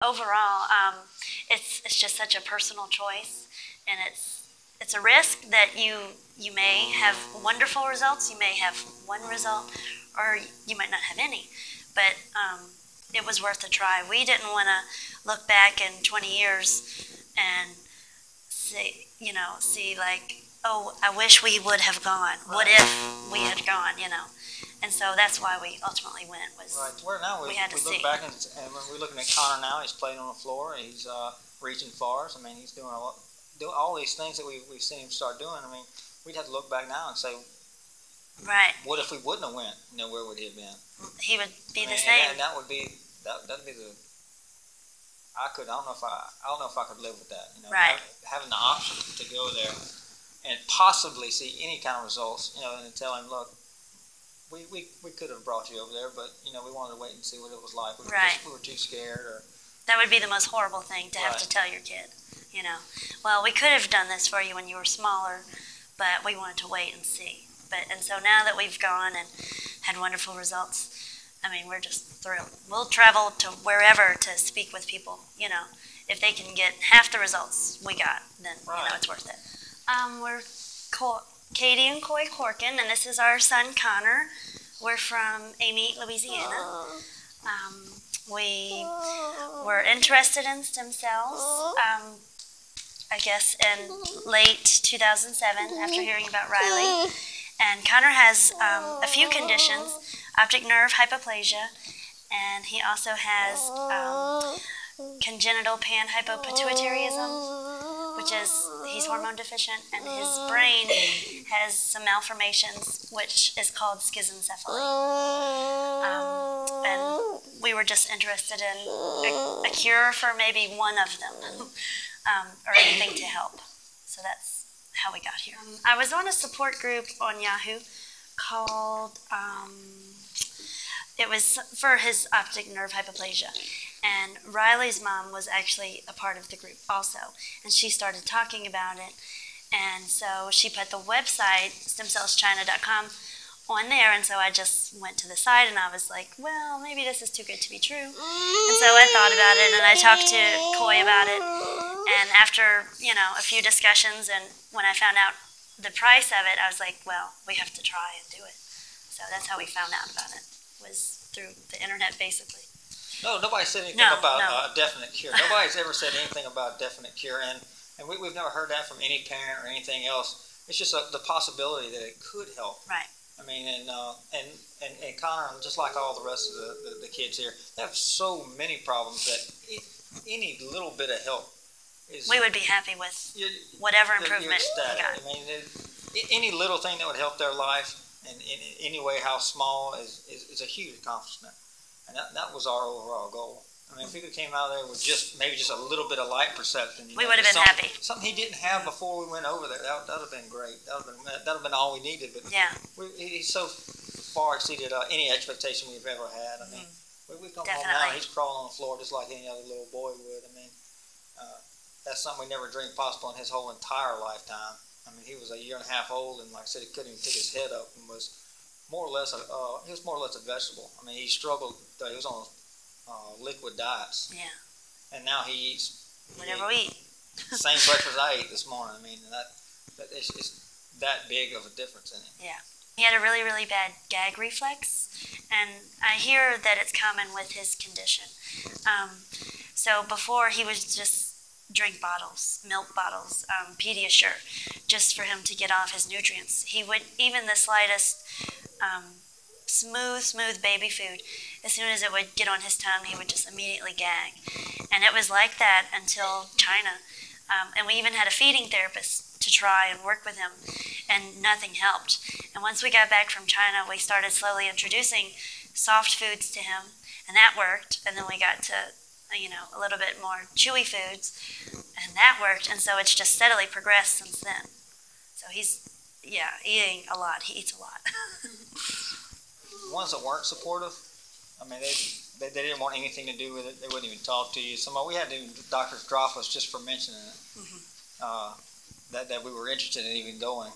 Overall, it's just such a personal choice, and it's a risk that you may have wonderful results, you may have one result, or you might not have any. But it was worth a try. We didn't want to look back in 20 years and see like, oh, I wish we would have gone. What if we had gone, And so that's why we ultimately went. Right. Where now we look back and when we're looking at Connor now, he's playing on the floor. He's reaching far. I mean, he's doing all these things that we've seen him start doing. I mean, we'd have to look back now and say, right. What if we wouldn't have went? Where would he have been? He would be the same. And that'd be the. I don't know if I could live with that. Right. Having the option to go there and possibly see any kind of results. And tell him, look. We could have brought you over there, but we wanted to wait and see what it was like. We were too scared, that would be the most horrible thing to have to tell your kid. Well, we could have done this for you when you were smaller, but we wanted to wait and see. And so now that we've gone and had wonderful results, I mean, we're just thrilled. We'll travel to wherever to speak with people. If they can get half the results we got, then it's worth it. We're Katie and Coy Corkin, and this is our son Connor. We're from Amite, Louisiana. We were interested in stem cells, I guess, in late 2007 after hearing about Riley. And Connor has a few conditions, optic nerve hypoplasia, and he also has congenital panhypopituitarism, which is he's hormone deficient, and his brain has some malformations, which is called Schizencephaly. And we were just interested in a cure for maybe one of them, or anything to help. So that's how we got here. I was on a support group on Yahoo called, it was for his optic nerve hypoplasia. And Riley's mom was actually a part of the group also, and she started talking about it. And so she put the website, stemcellschina.com, on there, and so I just went to the site, and I was like, well, maybe this is too good to be true. And so I thought about it, and I talked to Coy about it, and after, a few discussions, and when I found out the price of it, I was like, well, we have to try and do it. So that's how we found out about it, was through the internet, basically. No, nobody said anything about a definite cure. Nobody's ever said anything about a definite cure, and we've never heard that from any parent or anything else. It's just the possibility that it could help. Right. I mean, and Connor, just like all the rest of the kids here, they have so many problems that any little bit of help is. We would be happy with whatever improvement we got. I mean, any little thing that would help their life, and in any way, how small, is a huge accomplishment. And that was our overall goal. I mean, if we came out there with maybe just a little bit of light perception, we would have been happy. Something he didn't have before we went over there. That would have been great. That would have been all we needed. But he's so far exceeded any expectation we've ever had. I mean, we come home now, he's crawling on the floor just like any other little boy would. I mean, that's something we never dreamed possible in his whole entire lifetime. I mean, he was a year and a half old, and like I said, he couldn't even pick his head up, and was more or less a vegetable. I mean, he struggled. He was on liquid diets. Yeah. And now he eats whatever we eat. Same breakfast I ate this morning. I mean, it's that big of a difference in him. Yeah. He had a really, really bad gag reflex, and I hear that it's common with his condition. So before, he would just drink bottles, milk bottles, Pediasure, just for him to get off his nutrients. He would, even the slightest smooth baby food, as soon as it would get on his tongue, he would just immediately gag. And it was like that until China. And we even had a feeding therapist to try and work with him, and nothing helped. And once we got back from China, we started slowly introducing soft foods to him, and that worked. And then we got to, a little bit more chewy foods, and that worked. And so it's just steadily progressed since then. So he's, eating a lot. He eats a lot. Ones that weren't supportive, I mean, they didn't want anything to do with it. They wouldn't even talk to you. We had doctors drop us just for mentioning it. That we were interested in even going,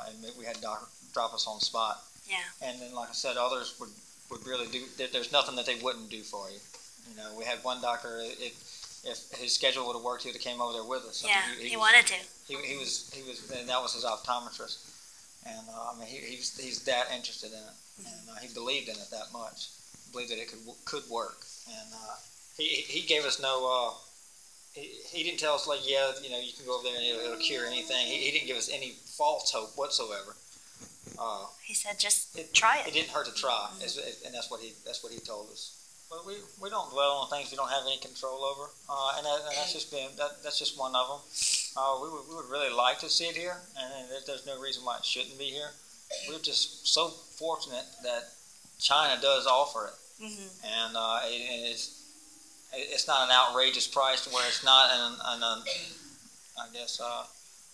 and we had doctors drop us on the spot. Yeah. And then, like I said, others would really do. There's nothing that they wouldn't do for you. You know, we had one doctor. If his schedule would have worked, he would have came over there with us. Yeah, he wanted to. He was, and that was his optometrist. And I mean, he's that interested in it, and he believed in it that much. Believed that it could work, and he gave us no. He didn't tell us like, yeah, you know, you can go over there and it'll cure anything. He didn't give us any false hope whatsoever. He said, just try it. It didn't hurt to try, and that's what he told us. But we don't dwell on things we don't have any control over, and that's just one of them. We would really like to see it here, and there's no reason why it shouldn't be here. We're just so fortunate that China does offer it, and it's not an outrageous price to where it's not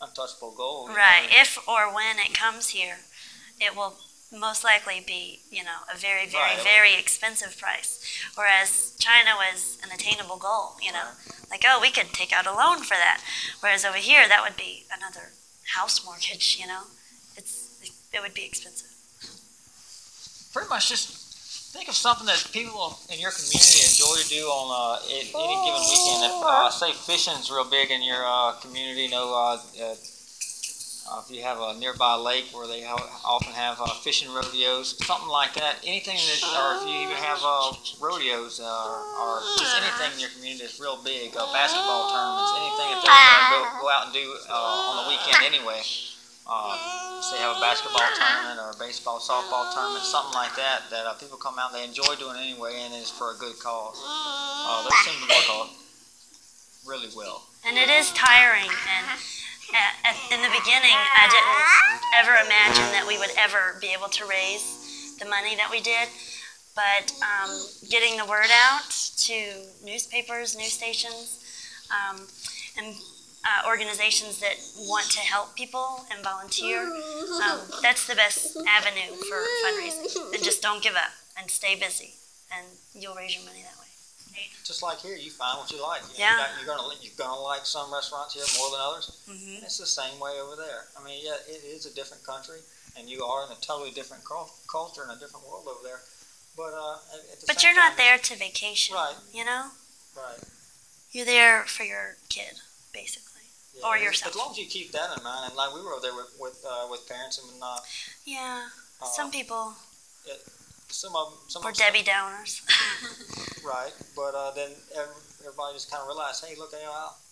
untouchable gold. Right. If or when it comes here, it will most likely be, you know, a very, very, very expensive price. Whereas China was an attainable goal, you know. Like, oh, we could take out a loan for that. Whereas over here, that would be another house mortgage, you know. It would be expensive. Pretty much just think of something that people in your community enjoy to do on any given weekend. Say fishing's real big in your community, you know, if you have a nearby lake where they often have fishing rodeos, something like that. Anything that, or if you even have rodeos or just anything in your community that's real big, basketball tournaments, anything that they're going to go out and do on the weekend anyway. Say have a basketball tournament or a baseball, softball tournament, something like that people come out and they enjoy doing anyway, and it's for a good cause. Those seem to work really well. And it is tiring, and in the beginning, I didn't ever imagine that we would ever be able to raise the money that we did. But getting the word out to newspapers, news stations, and organizations that want to help people and volunteer, that's the best avenue for fundraising. And just don't give up and stay busy, and you'll raise your money that way. Just like here, you find what you like. You're gonna like some restaurants here more than others. It's the same way over there. I mean, yeah, it is a different country, and you are in a totally different culture and a different world over there. But you're not there to vacation, right? You know, right? You're there for your kid, basically, or yourself. As long as you keep that in mind, and like we were over there with parents and some people. Some of them or Debbie Downers. Right, but then everybody just kind of realized, hey, look,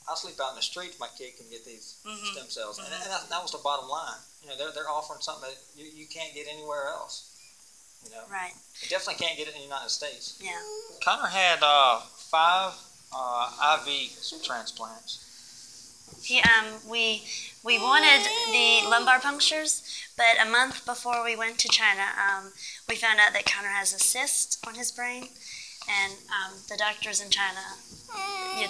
I'll sleep out in the street if my kid can get these stem cells, and that was the bottom line. You know, they're offering something that you can't get anywhere else. You know, right? You definitely can't get it in the United States. Yeah. Connor had 5 IV transplants. We wanted the lumbar punctures, but a month before we went to China, we found out that Connor has a cyst on his brain, and the doctors in China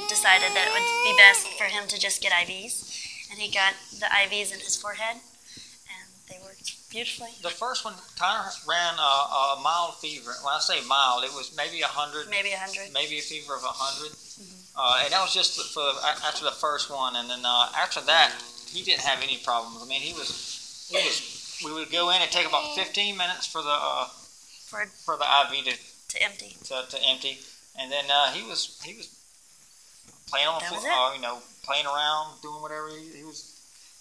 decided that it would be best for him to just get IVs, and he got the IVs in his forehead, and they worked beautifully. The first one, Connor ran a mild fever. When I say mild, it was maybe 100. Maybe 100. Maybe a fever of 100. And that was just after the first one, and then after that, he didn't have any problems. I mean, we would go in and take about 15 minutes for the IV to empty. To empty, and then he was playing on the floor, playing around, doing whatever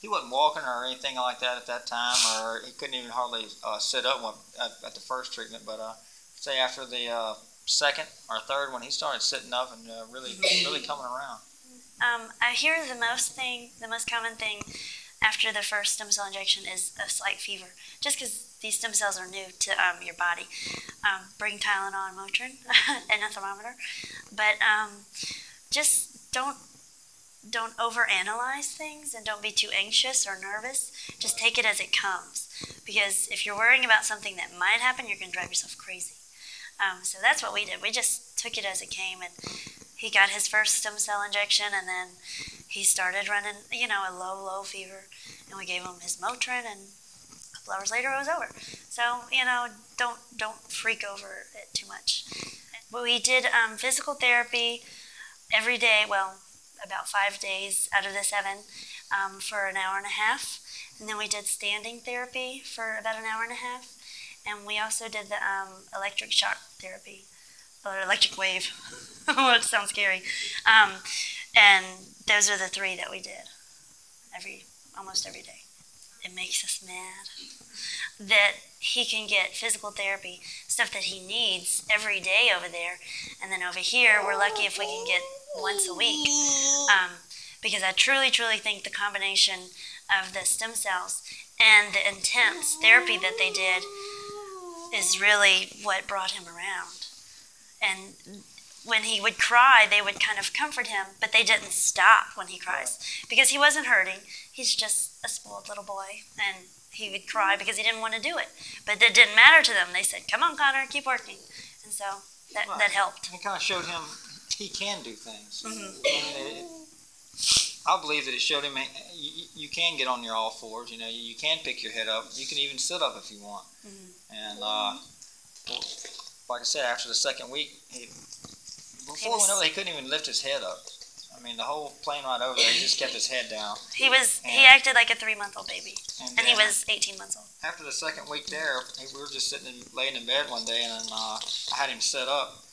he wasn't walking or anything like that at that time, or he couldn't even hardly sit up at the first treatment. But say after the second or third when he started sitting up and really coming around. I hear the most common thing after the first stem cell injection is a slight fever, just because these stem cells are new to your body. Bring Tylenol and Motrin and a thermometer, but just don't overanalyze things, and don't be too anxious or nervous. Just take it as it comes, because if you're worrying about something that might happen, you're going to drive yourself crazy. So that's what we did. We just took it as it came, and he got his first stem cell injection, and then he started running, a low fever, and we gave him his Motrin, and a couple hours later it was over. So, don't freak over it too much. But we did physical therapy every day, about 5 days out of the 7, for an hour and a half, and then we did standing therapy for about an hour and a half. And we also did the electric shock therapy or electric wave. It sounds scary. And those are the 3 that we did almost every day. It makes us mad that he can get physical therapy, stuff that he needs every day over there, and then over here we're lucky if we can get once a week. Because I truly, truly think the combination of the stem cells and the intense therapy that they did is really what brought him around. And when he would cry, they would kind of comfort him, but they didn't stop when he cries because he wasn't hurting. He's just a spoiled little boy, and he would cry because he didn't want to do it. But it didn't matter to them. They said, "Come on, Connor, keep working." And so that helped. It kind of showed him he can do things. Mm-hmm. I believe that it showed him you can get on your all fours. You know, you can pick your head up. You can even sit up if you want. Mm-hmm. And like I said, after the second week, before we went over, he couldn't even lift his head up. I mean, the whole plane ride over there, he just kept his head down. He acted like a 3-month-old baby, and he was 18 months old. After the second week there, we were just laying in bed one day, and I had him set up,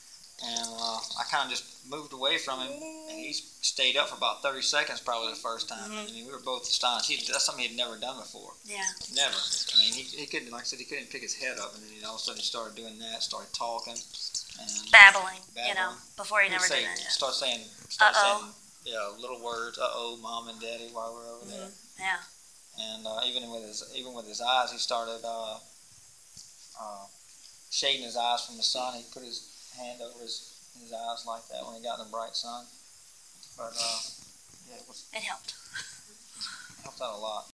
and I kind of just moved away from him, and he stayed up for about 30 seconds probably the first time. Mm-hmm. I mean, we were both astonished. That's something he'd never done before. Yeah. Never. I mean, he couldn't, like I said, he couldn't pick his head up, and then all of a sudden he started doing that, started talking. And babbling, before he never did that. Yeah. Start saying little words, mom and daddy, while we're over there. Yeah. And even with his eyes, he started shading his eyes from the sun. He put his hand over his eyes like that when he got in the bright sun. But it helped. It helped out a lot.